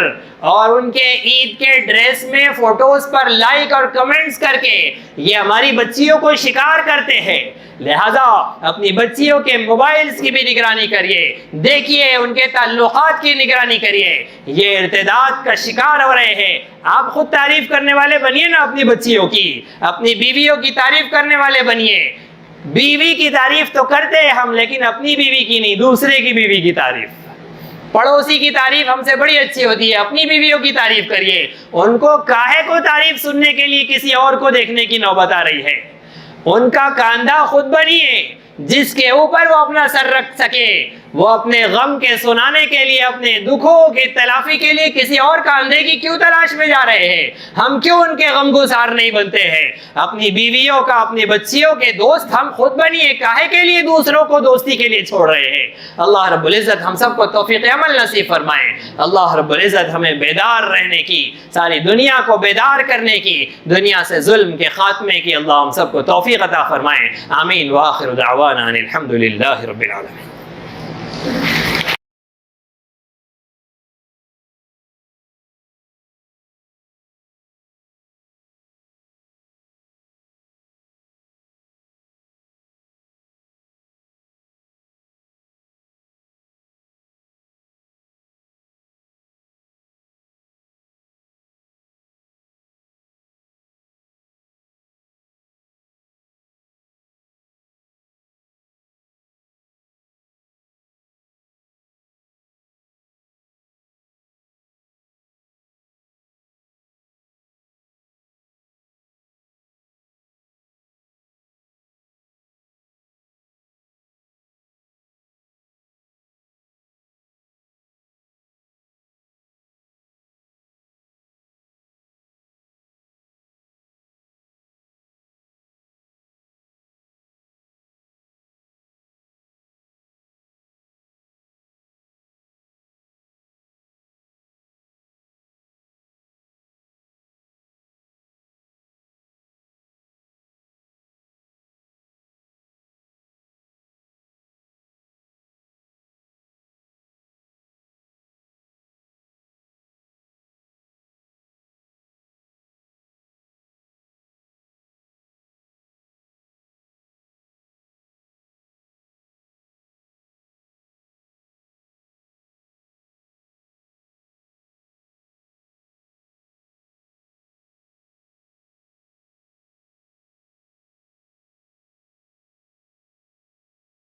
اور ان کے عید کے ڈریس میں فوٹوز پر لائک اور کمنٹس کر کے یہ ہماری بچیوں کو شکار کرتے ہیں. لہذا اپنی بچیوں کے موبائلز کی بھی نگرانی کریے, دیکھیے ان کے تعلقات کی نگرانی کریے. یہ ارتداد کا شکار ہو رہے ہیں. آپ خود تعریف کرنے والے بنیے نا اپنی بچیوں کی, اپنی بیویوں کی تعریف کرنے والے بنیے. بیوی کی تعریف تو کرتے ہیں ہم, لیکن اپنی بیوی کی نہیں, دوسرے کی بیوی کی تعریف. پڑوسی کی تعریف ہم سے بڑی اچھی ہوتی ہے, اپنی بیویوں کی تعریف کریے. ان کو کاہے کو تعریف سننے کے لیے کسی اور کو دیکھنے کی نوبت آ رہی ہے. ان کا کاندھا خود بنیے جس کے اوپر وہ اپنا سر رکھ سکے. وہ اپنے غم کے سنانے کے لیے, اپنے دکھوں کی تلافی کے لیے کسی اور کاندھے کی کیوں تلاش میں جا رہے ہیں؟ ہم کیوں ان کے غم گسار نہیں بنتے ہیں؟ اپنی بیویوں کا, اپنی بچیوں کے دوست ہم خود بنیے. کاہے کے لیے دوسروں کو دوستی کے لیے چھوڑ رہے ہیں؟ اللہ رب العزت ہم سب کو توفیق عمل نصیب فرمائے. اللہ رب العزت ہمیں بیدار رہنے کی, ساری دنیا کو بیدار کرنے کی, دنیا سے ظلم کے خاتمے کی اللہ ہم سب کو توفیق عطا فرمائے. آمین. وآخر دعوانا ان الحمد للہ رب العالمین.